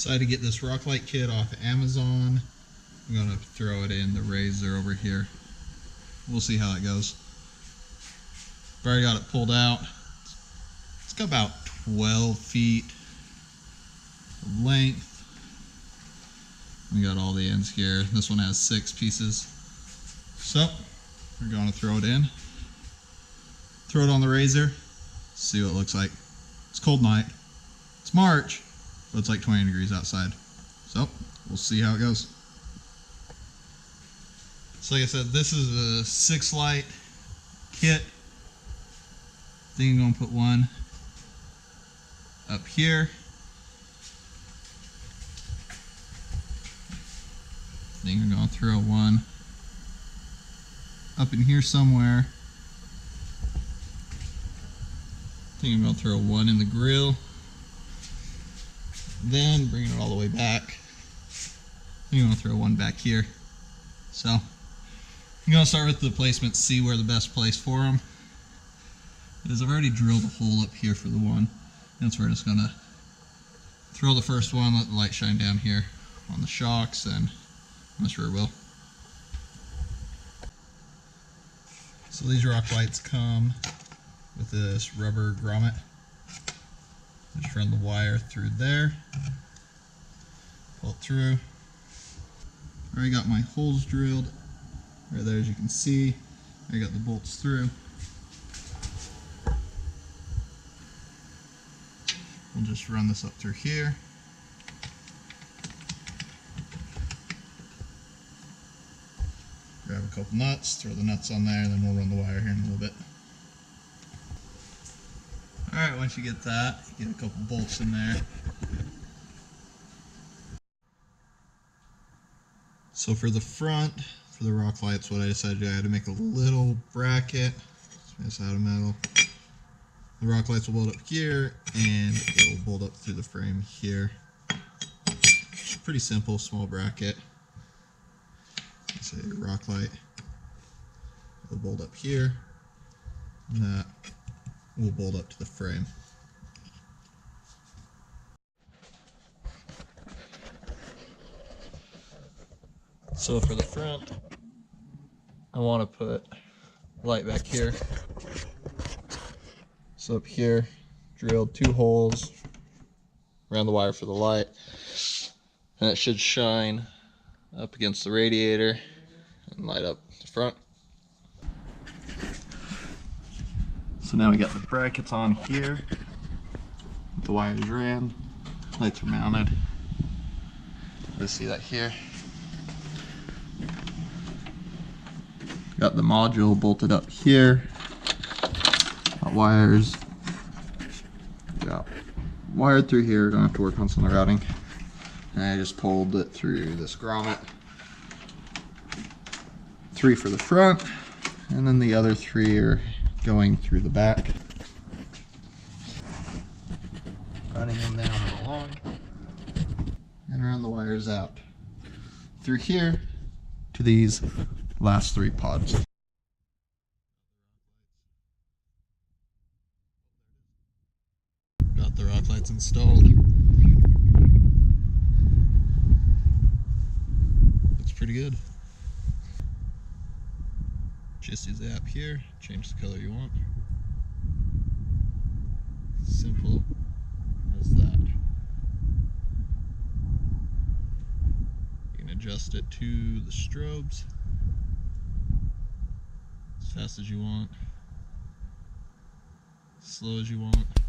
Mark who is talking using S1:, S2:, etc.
S1: Decided to get this rock light kit off Amazon. I'm going to throw it in the RZR over here. We'll see how it goes. I've already got it pulled out. It's got about 12 feet of length. We got all the ends here. This one has 6 pieces. So we're going to throw it in. Throw it on the RZR. See what it looks like. It's a cold night. It's March, but it's like 20 degrees outside. So we'll see how it goes. So like I said, this is a 6 light kit. I think I'm going to put one up here. I think I'm going to throw one up in here somewhere. I think I'm going to throw one in the grill. Then bring it all the way back. I think I'm going to throw one back here. So I'm going to start with the placement, see where the best place for them is. I've already drilled a hole up here for the one. That's where I'm just going to throw the first one, let the light shine down here on the shocks and on this rear wheel. So these rock lights come with this rubber grommet. Just run the wire through there, pull it through. Already got my holes drilled right there, as you can see. I got the bolts through. We'll just run this up through here. Grab a couple nuts, throw the nuts on there, and then we'll run the wire here in a little bit. Alright, once you get that, you get a couple bolts in there. So for the front, for the rock lights, what I decided to do, I had to make a little bracket. It's out of metal. The rock lights will bolt up here, and it will bolt up through the frame here. It's pretty simple, small bracket. Say rock light. It'll bolt up here, and that will bolt up to the frame. So for the front, I want to put light back here. So up here, drilled 2 holes around the wire for the light, and it should shine up against the radiator and light up the front. So now we got the brackets on here. The wires ran, lights are mounted. Let's see that here. Got the module bolted up here. Got wires. Got wired through here. Don't have to work on some of the routing. And I just pulled it through this grommet. 3 for the front, and then the other 3 are going through the back. Running them down and along, and run the wires out through here to these last 3 pods. Got the rock lights installed. Looks pretty good. Just use the app here, change the color you want. Simple as that. You can adjust it to the strobes as fast as you want, slow as you want.